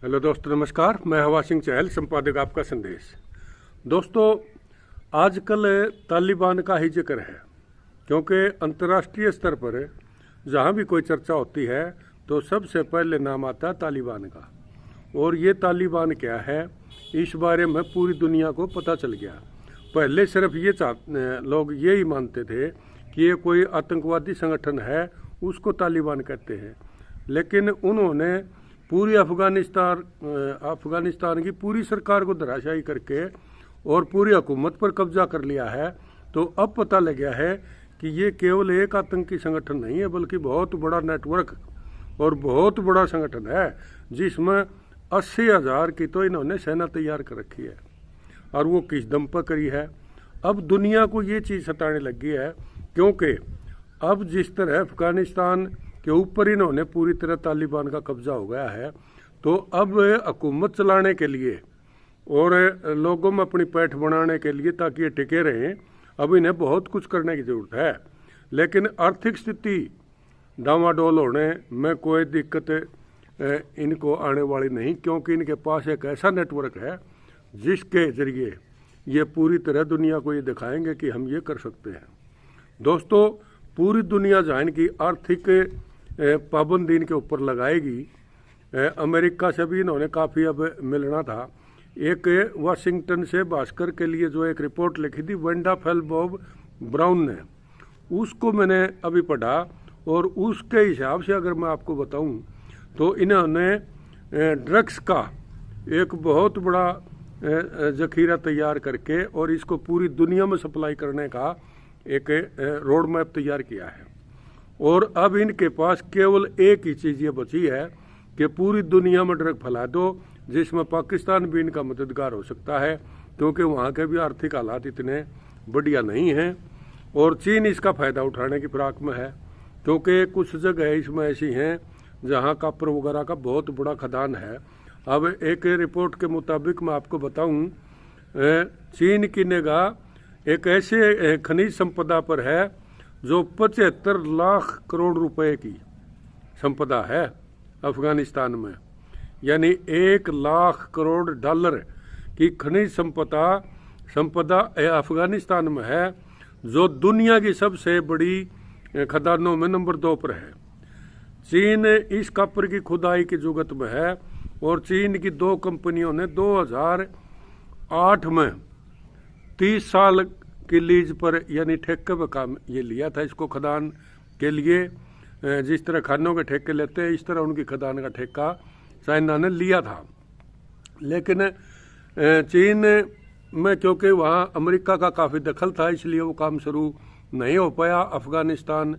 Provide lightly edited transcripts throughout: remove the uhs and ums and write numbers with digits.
Hello दोस्तों, नमस्कार। मैं हवा सिंह चहल, संपादक आपका संदेश। दोस्तों, आजकल तालिबान का ही जिक्र है, क्योंकि अंतर्राष्ट्रीय स्तर पर जहाँ भी कोई चर्चा होती है तो सबसे पहले नाम आता है तालिबान का। और ये तालिबान क्या है, इस बारे में पूरी दुनिया को पता चल गया। पहले सिर्फ ये लोग यही मानते थे कि ये कोई आतंकवादी संगठन है, उसको तालिबान कहते हैं। लेकिन उन्होंने पूरी अफगानिस्तान की पूरी सरकार को धराशायी करके और पूरी हुकूमत पर कब्जा कर लिया है। तो अब पता लग गया है कि ये केवल एक आतंकी संगठन नहीं है, बल्कि बहुत बड़ा नेटवर्क और बहुत बड़ा संगठन है, जिसमें 80,000 की तो इन्होंने सेना तैयार कर रखी है। और वो किस दम पर करी है? अब दुनिया को ये चीज़ सताने लगी है, क्योंकि अब जिस तरह अफगानिस्तान के ऊपर इन्होंने पूरी तरह तालिबान का कब्जा हो गया है, तो अब हुकूमत चलाने के लिए और लोगों में अपनी पैठ बनाने के लिए, ताकि ये टिके रहें, अब इन्हें बहुत कुछ करने की ज़रूरत है। लेकिन आर्थिक स्थिति डामाडोल होने में कोई दिक्कत इनको आने वाली नहीं, क्योंकि इनके पास एक ऐसा नेटवर्क है जिसके ज़रिए ये पूरी तरह दुनिया को ये दिखाएंगे कि हम ये कर सकते हैं। दोस्तों, पूरी दुनिया जहाँ इनकी आर्थिक पाबंदी इनके ऊपर लगाएगी। अमेरिका से भी इन्होंने काफ़ी अब मिलना था। एक वाशिंगटन से भास्कर के लिए जो एक रिपोर्ट लिखी थी वेंडा फेलबॉब ब्राउन ने, उसको मैंने अभी पढ़ा, और उसके हिसाब से अगर मैं आपको बताऊं तो इन्होंने ड्रग्स का एक बहुत बड़ा जखीरा तैयार करके और इसको पूरी दुनिया में सप्लाई करने का एक रोड मैप तैयार किया है। और अब इनके पास केवल एक ही चीज़ ये बची है कि पूरी दुनिया में ड्रग फैला दो, जिसमें पाकिस्तान भी इनका मददगार हो सकता है, क्योंकि वहाँ के भी आर्थिक हालात इतने बढ़िया नहीं हैं। और चीन इसका फ़ायदा उठाने की फिराक में है, क्योंकि कुछ जगह इसमें ऐसी हैं जहाँ कॉपर वगैरह का बहुत बड़ा खदान है। अब एक रिपोर्ट के मुताबिक मैं आपको बताऊँ, चीन की निगाह एक ऐसे खनिज संपदा पर है जो 75 लाख करोड़ रुपए की संपदा है अफगानिस्तान में, यानी 1 लाख करोड़ डॉलर की खनिज संपदा अफगानिस्तान में है, जो दुनिया की सबसे बड़ी खदानों में नंबर 2 पर है। चीन इस कॉपर की खुदाई की जुगत में है, और चीन की 2 कंपनियों ने 2008 में 30 साल की लीज पर यानी ठेके पर काम ये लिया था। इसको खदान के लिए जिस तरह खानों के ठेके लेते हैं, इस तरह उनकी खदान का ठेका चाइना ने लिया था। लेकिन चीन में क्योंकि वहाँ अमेरिका का काफ़ी दखल था, इसलिए वो काम शुरू नहीं हो पाया। अफगानिस्तान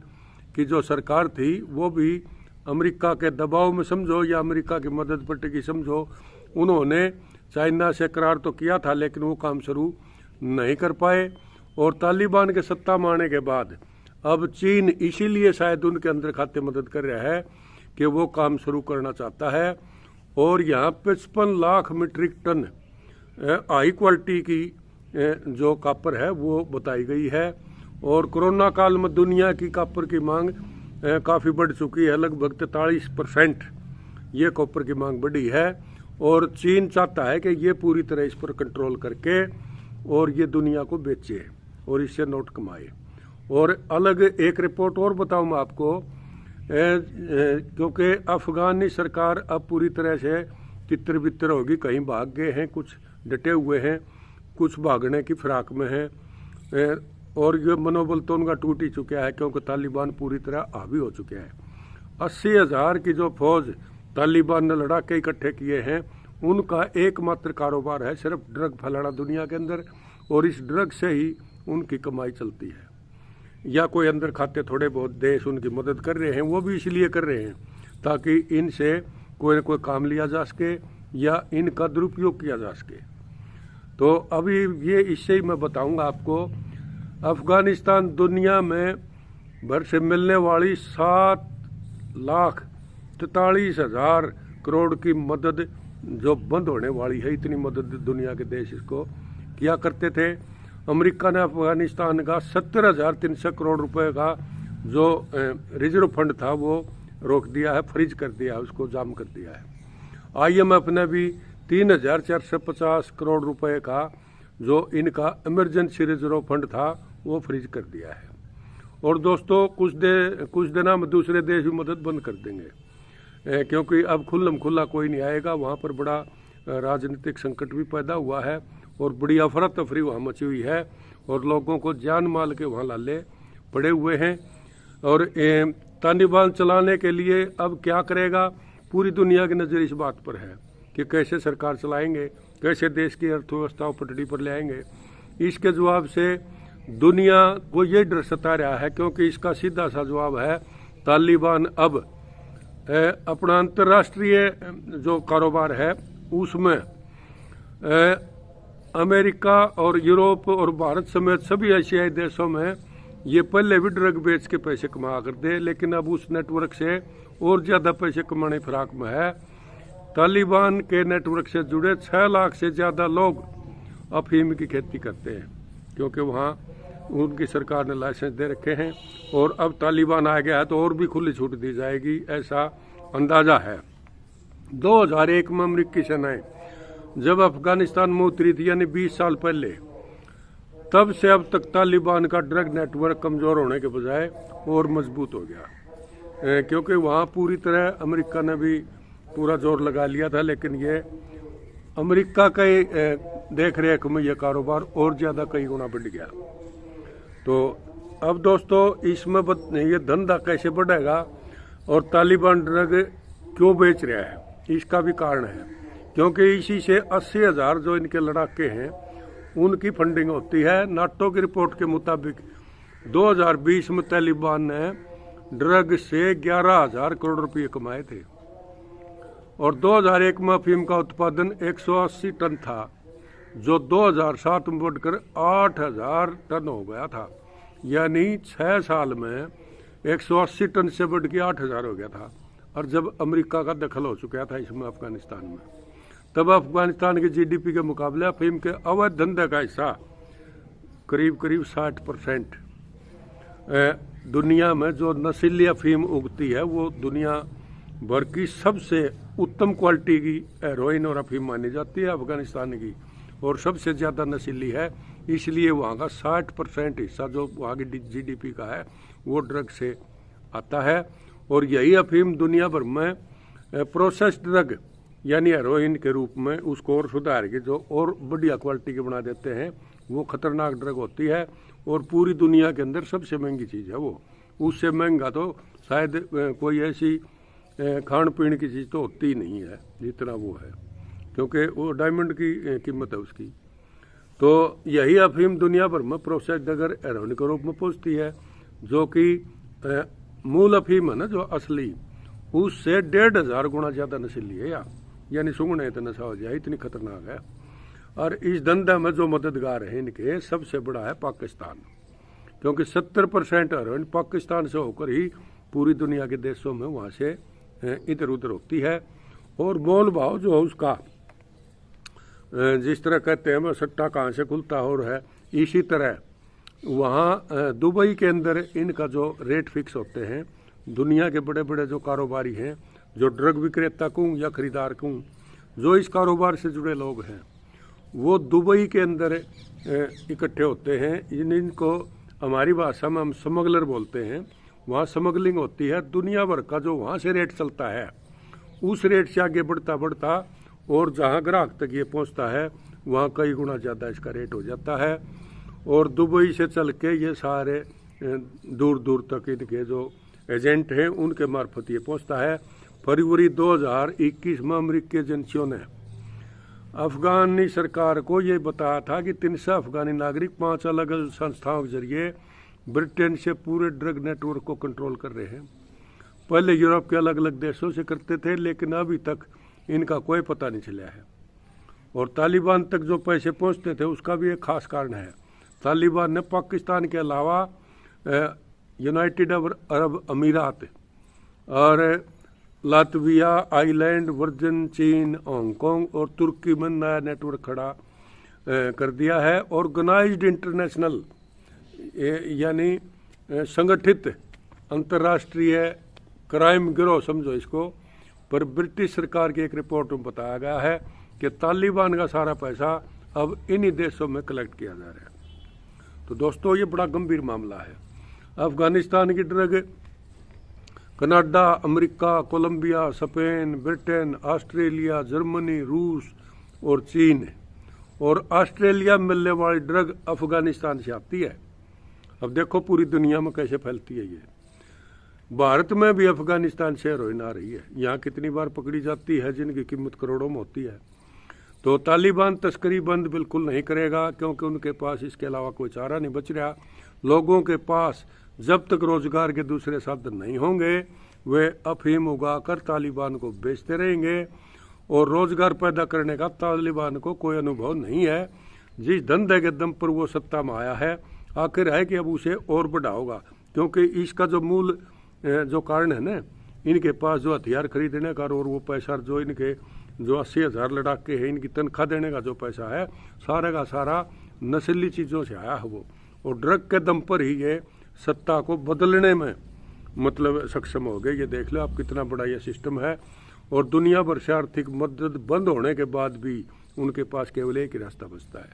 की जो सरकार थी वो भी अमेरिका के दबाव में समझो या अमेरिका की मदद पर टिकी समझो, उन्होंने चाइना से करार तो किया था, लेकिन वो काम शुरू नहीं कर पाए। और तालिबान के सत्ता में आने के बाद अब चीन इसीलिए शायद उनके अंदर खाते मदद कर रहा है कि वो काम शुरू करना चाहता है। और यहाँ 55 lakh metric ton high quality की जो कॉपर है वो बताई गई है। और कोरोना काल में दुनिया की कॉपर की मांग काफ़ी बढ़ चुकी है, लगभग 43% ये कॉपर की मांग बढ़ी है। और चीन चाहता है कि ये पूरी तरह इस पर कंट्रोल करके और ये दुनिया को बेचे और इससे नोट कमाए। और अलग एक रिपोर्ट और बताऊं मैं आपको, क्योंकि अफगानी सरकार अब पूरी तरह से तितर बितर होगी। कहीं भाग गए हैं, कुछ डटे हुए हैं, कुछ भागने की फिराक में हैं, और ये मनोबल तो उनका टूट ही चुका है, क्योंकि तालिबान पूरी तरह हावी हो चुके हैं। 80,000 की जो फौज तालिबान ने लड़ा के इकट्ठे किए हैं, उनका एकमात्र कारोबार है सिर्फ ड्रग फैलाना दुनिया के अंदर, और इस ड्रग से ही उनकी कमाई चलती है। या कोई अंदर खाते थोड़े बहुत देश उनकी मदद कर रहे हैं, वो भी इसलिए कर रहे हैं ताकि इनसे कोई न कोई काम लिया जा सके या इनका दुरुपयोग किया जा सके। तो अभी ये इससे ही मैं बताऊंगा आपको, अफगानिस्तान दुनिया में भर से मिलने वाली 7,43,000 करोड़ की मदद जो बंद होने वाली है, इतनी मदद दुनिया के देश इसको किया करते थे। अमेरिका ने अफगानिस्तान का 70,300 करोड़ रुपए का जो रिजर्व फंड था वो रोक दिया है, फ्रीज कर दिया है, उसको जाम कर दिया है। IMF ने भी 3,450 करोड़ रुपए का जो इनका इमरजेंसी रिजर्व फंड था वो फ्रीज कर दिया है। और दोस्तों कुछ दिनों में दूसरे देश भी मदद बंद कर देंगे, क्योंकि अब खुल्लम खुल्ला कोई नहीं आएगा। वहाँ पर बड़ा राजनीतिक संकट भी पैदा हुआ है और बड़ी अफरा तफरी वहाँ मची हुई है और लोगों को जान माल के वहाँ लाले पड़े हुए हैं। और तालिबान चलाने के लिए अब क्या करेगा, पूरी दुनिया की नज़र इस बात पर है कि कैसे सरकार चलाएंगे, कैसे देश की अर्थव्यवस्था पटड़ी पर ले आएंगे। इसके जवाब से दुनिया को ये डर सता रहा है, क्योंकि इसका सीधा सा जवाब है तालिबान अब अपना अंतर्राष्ट्रीय जो कारोबार है उसमें अमेरिका और यूरोप और भारत समेत सभी एशियाई देशों में ये पहले भी ड्रग बेच के पैसे कमा करते, लेकिन अब उस नेटवर्क से और ज़्यादा पैसे कमाने फिराक में है। तालिबान के नेटवर्क से जुड़े 6 लाख से ज़्यादा लोग अफीम की खेती करते हैं, क्योंकि वहाँ उनकी सरकार ने लाइसेंस दे रखे हैं। और अब तालिबान आ गया है तो और भी खुली छूट दी जाएगी, ऐसा अंदाज़ा है। 2001 में अमेरिकी सेनाएं जब अफगानिस्तान में उतरी थी, यानी 20 साल पहले, तब से अब तक तालिबान का ड्रग नेटवर्क कमज़ोर होने के बजाय और मजबूत हो गया, क्योंकि वहाँ पूरी तरह अमेरिका ने भी पूरा जोर लगा लिया था। लेकिन ये अमेरिका के देख रेख में ये कारोबार और ज़्यादा कई गुना बढ़ गया। तो अब दोस्तों इसमें ये धंधा कैसे बढ़ेगा और तालिबान ड्रग क्यों बेच रहा है, इसका भी कारण है, क्योंकि इसी से 80,000 जो इनके लड़ाके हैं उनकी फंडिंग होती है। नाटो की रिपोर्ट के मुताबिक 2020 में तालिबान ने ड्रग से 11,000 करोड़ रुपये कमाए थे और 2001 में अफीम का उत्पादन 180 टन था, जो 2007 में बढ़कर 8,000 टन हो गया था। यानी 6 साल में 180 टन से बढ़ के 8,000 हो गया था। और जब अमेरिका का दखल हो चुका था इसमें अफगानिस्तान में, तब अफगानिस्तान के GDP के मुकाबले अफीम के अवैध धंधे का हिस्सा करीब 60%। दुनिया में जो नशीली अफीम उगती है वो दुनिया भर की सबसे उत्तम क्वालिटी की हेरोइन और अफीम मानी जाती है अफगानिस्तान की, और सबसे ज़्यादा नशीली है। इसलिए वहाँ का 60% हिस्सा जो वहाँ की GDP का है वो ड्रग से आता है। और यही अफीम दुनिया भर में प्रोसेस्ड ड्रग यानी हेरोइन के रूप में उसको और सुधार के जो और बढ़िया क्वालिटी के बना देते हैं, वो खतरनाक ड्रग होती है और पूरी दुनिया के अंदर सबसे महंगी चीज़ है वो। उससे महंगा तो शायद कोई ऐसी खान पीने की चीज़ तो होती ही नहीं है जितना वो है, क्योंकि वो डायमंड की कीमत है उसकी। तो यही अफीम दुनिया भर में प्रोसेस्ड ड्रग हेरोइन के रूप में पहुँचती है, जो कि मूल अफीम है ना जो असली, उससे 1,500 गुना ज़्यादा नशीली है, यानी सुगने तो नशा हो जाए, इतनी खतरनाक है। और इस धंधा में जो मददगार है इनके सबसे बड़ा है पाकिस्तान, क्योंकि 70% हेरोइन पाकिस्तान से होकर ही पूरी दुनिया के देशों में वहाँ से इधर उधर होती है। और मोल भाव जो है उसका, जिस तरह कहते हैं सट्टा कहाँ से खुलता और है, इसी तरह वहाँ दुबई के अंदर इनका जो रेट फिक्स होते हैं, दुनिया के बड़े बड़े जो कारोबारी हैं, जो ड्रग विक्रेता कहूँ या खरीदार कहूँ, जो इस कारोबार से जुड़े लोग हैं, वो दुबई के अंदर इकट्ठे होते हैं। इनको हमारी भाषा में हम स्मगलर बोलते हैं। वहाँ स्मगलिंग होती है, दुनिया भर का जो वहाँ से रेट चलता है उस रेट से आगे बढ़ता बढ़ता और जहाँ ग्राहक तक ये पहुँचता है वहाँ कई गुना ज़्यादा इसका रेट हो जाता है। और दुबई से चल के ये सारे दूर दूर तक इनके जो एजेंट हैं उनके मार्फत ये पहुँचता है। फरवरी 2021 में अमेरिकी एजेंसियों ने अफगानी सरकार को ये बताया था कि 300 अफगानी नागरिक 5 अलग अलग संस्थाओं के जरिए ब्रिटेन से पूरे ड्रग नेटवर्क को कंट्रोल कर रहे हैं। पहले यूरोप के अलग अलग देशों से करते थे, लेकिन अभी तक इनका कोई पता नहीं चला है। और तालिबान तक जो पैसे पहुंचते थे उसका भी एक खास कारण है। तालिबान ने पाकिस्तान के अलावा यूनाइटेड अरब अमीरात और लातविया, आइलैंड, वर्जिन, चीन, हांगकांग और तुर्की में नया नेटवर्क खड़ा कर दिया है। ऑर्गेनाइज्ड इंटरनेशनल यानी संगठित अंतर्राष्ट्रीय क्राइम गिरोह समझो इसको, पर ब्रिटिश सरकार की एक रिपोर्ट में बताया गया है कि तालिबान का सारा पैसा अब इन्हीं देशों में कलेक्ट किया जा रहा है। तो दोस्तों ये बड़ा गंभीर मामला है। अफगानिस्तान की drug Canada, America, Colombia, Spain, Britain, Australia, Germany, रूस और चीन, और ऑस्ट्रेलिया में मिलने वाली ड्रग अफगानिस्तान से आती है। अब देखो पूरी दुनिया में कैसे फैलती है ये। भारत में भी अफगानिस्तान से हेरोइन आ रही है। यहाँ कितनी बार पकड़ी जाती है, जिनकी कीमत करोड़ों में होती है। तो तालिबान तस्करी बंद बिल्कुल नहीं करेगा, क्योंकि उनके पास इसके अलावा कोई चारा नहीं बच रहा। लोगों के पास जब तक रोजगार के दूसरे साधन नहीं होंगे, वे अफीम उगाकर तालिबान को बेचते रहेंगे, और रोजगार पैदा करने का तालिबान को कोई अनुभव नहीं है। जिस धंधे के दम पर वो सत्ता में आया है, आखिर है कि अब उसे और बढ़ाओगा, क्योंकि इसका जो मूल जो कारण है ना, इनके पास जो हथियार खरीदने का और वो पैसा जो इनके जो 80,000 लड़ाके हैं, इनकी तनख्वाह देने का जो पैसा है, सारा का सारा नस्ली चीज़ों से आया है वो। और ड्रग के दम पर ही ये सत्ता को बदलने में मतलब सक्षम हो गए। ये देख लो आप कितना बड़ा ये सिस्टम है। और दुनिया भर से आर्थिक मदद बंद होने के बाद भी उनके पास केवल एक ही रास्ता बचता है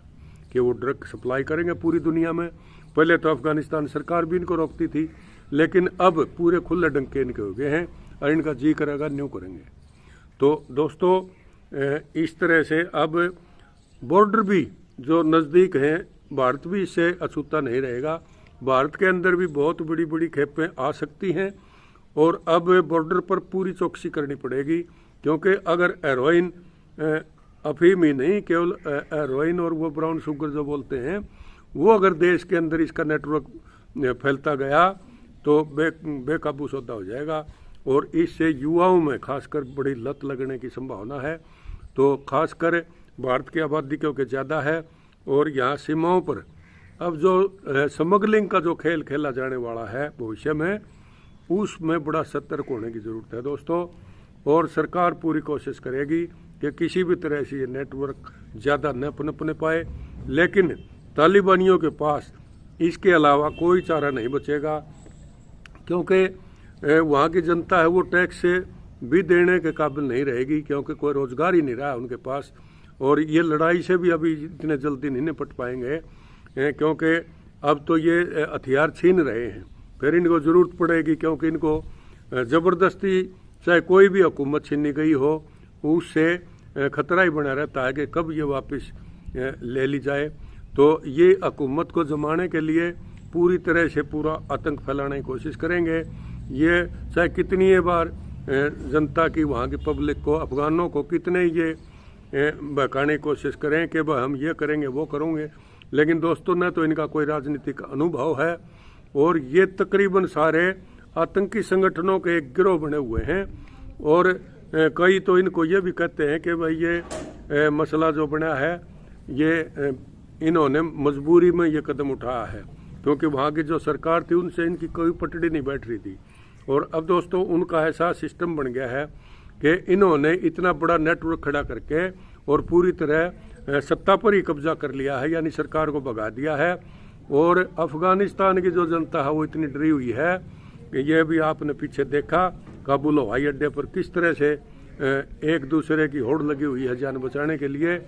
कि वो ड्रग सप्लाई करेंगे पूरी दुनिया में। पहले तो अफगानिस्तान सरकार भी इनको रोकती थी, लेकिन अब पूरे खुले डंके इनके हो गए हैं, और इनका जी करेगा न्यू करेंगे। तो दोस्तों इस तरह से अब बॉर्डर भी जो नज़दीक हैं, भारत भी इससे अछूता नहीं रहेगा। भारत के अंदर भी बहुत बड़ी बड़ी खेपें आ सकती हैं, और अब बॉर्डर पर पूरी चौकसी करनी पड़ेगी, क्योंकि अगर हेरोइन अफीम ही नहीं, केवल हेरोइन और वो ब्राउन शुगर जो बोलते हैं, वो अगर देश के अंदर इसका नेटवर्क फैलता गया तो बेकाबू सौदा हो जाएगा, और इससे युवाओं में खासकर बड़ी लत लगने की संभावना है। तो खासकर भारत की आबादी क्योंकि ज़्यादा है, और यहाँ सीमाओं पर अब जो स्मगलिंग का जो खेल खेला जाने वाला है भविष्य में, उसमें बड़ा सतर्क होने की ज़रूरत है दोस्तों। और सरकार पूरी कोशिश करेगी कि किसी भी तरह से ये नेटवर्क ज़्यादा न पनपने पाए, लेकिन तालिबानियों के पास इसके अलावा कोई चारा नहीं बचेगा, क्योंकि वहाँ की जनता है वो टैक्स से भी देने के काबिल नहीं रहेगी, क्योंकि कोई रोज़गार ही नहीं रहा है उनके पास। और ये लड़ाई से भी अभी इतने जल्दी नहीं निपट पाएंगे, क्योंकि अब तो ये हथियार छीन रहे हैं, फिर इनको ज़रूरत पड़ेगी, क्योंकि इनको ज़बरदस्ती चाहे कोई भी हुकूमत छीनी गई हो, उससे खतरा ही बना रहता है कि कब ये वापस ले ली जाए। तो ये हुकूमत को जमाने के लिए पूरी तरह से पूरा आतंक फैलाने की कोशिश करेंगे। ये चाहे कितनी बार जनता की, वहाँ की पब्लिक को, अफगानों को कितने ये बहकाने की कोशिश करें कि भाई हम ये करेंगे वो करेंगे, लेकिन दोस्तों न तो इनका कोई राजनीतिक अनुभव है, और ये तकरीबन सारे आतंकी संगठनों के एक गिरोह बने हुए हैं। और कई तो इनको ये भी कहते हैं कि भाई ये मसला जो बना है, ये इन्होंने मजबूरी में ये कदम उठाया है, क्योंकि वहाँ की जो सरकार थी उनसे इनकी कोई पटड़ी नहीं बैठ रही थी। और अब दोस्तों उनका ऐसा सिस्टम बन गया है कि इन्होंने इतना बड़ा नेटवर्क खड़ा करके और पूरी तरह सत्ता पर ही कब्जा कर लिया है, यानी सरकार को भगा दिया है। और अफगानिस्तान की जो जनता है वो इतनी डरी हुई है कि ये भी आपने पीछे देखा काबुल हवाई अड्डे पर किस तरह से एक दूसरे की होड़ लगी हुई है जान बचाने के लिए।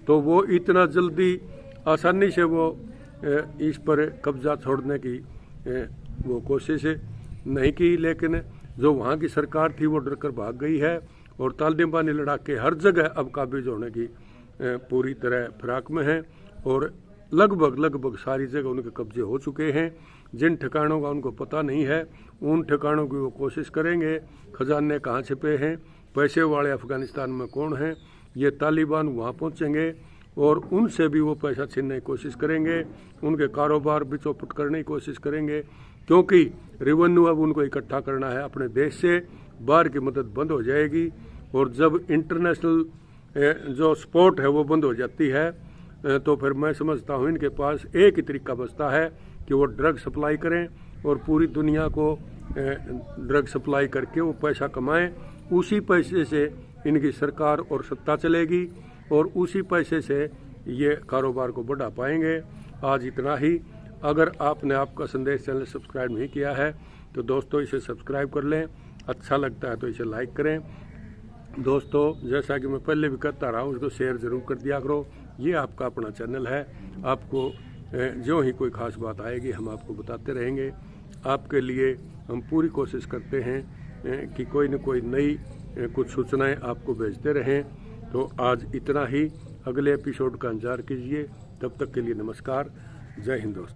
तो वो इतना जल्दी आसानी से वो इस पर कब्जा छोड़ने की वो कोशिश नहीं की, लेकिन जो वहाँ की सरकार थी वो डर कर भाग गई है, और तालिबानी लड़ाके हर जगह अब काबिज होने की पूरी तरह फिराक में हैं, और लगभग सारी जगह उनके कब्जे हो चुके हैं। जिन ठिकानों का उनको पता नहीं है, उन ठिकानों की वो कोशिश करेंगे। खजाने कहाँ छिपे हैं, पैसे वाले अफगानिस्तान में कौन हैं, ये तालिबान वहाँ पहुँचेंगे और उनसे भी वो पैसा छीनने की कोशिश करेंगे, उनके कारोबार भी चौपट करने की कोशिश करेंगे, क्योंकि रेवेन्यू अब उनको इकट्ठा करना है अपने देश से। बाहर की मदद बंद हो जाएगी, और जब इंटरनेशनल जो सपोर्ट है वो बंद हो जाती है, तो फिर मैं समझता हूँ इनके पास एक ही तरीका बचता है कि वो ड्रग सप्लाई करें और पूरी दुनिया को ड्रग सप्लाई करके वो पैसा कमाएं। उसी पैसे से इनकी सरकार और सत्ता चलेगी, और उसी पैसे से ये कारोबार को बढ़ा पाएंगे। आज इतना ही। अगर आपने आपका संदेश चैनल सब्सक्राइब नहीं किया है तो दोस्तों इसे सब्सक्राइब कर लें, अच्छा लगता है तो इसे लाइक करें। दोस्तों, जैसा कि मैं पहले भी करता रहा हूँ, उसको शेयर ज़रूर कर दिया करो। ये आपका अपना चैनल है, आपको जो ही कोई ख़ास बात आएगी हम आपको बताते रहेंगे। आपके लिए हम पूरी कोशिश करते हैं कि कोई न कोई नई कुछ सूचनाएं आपको भेजते रहें। तो आज इतना ही, अगले एपिसोड का इंतजार कीजिए। तब तक के लिए नमस्कार, जय हिंद दोस्तों।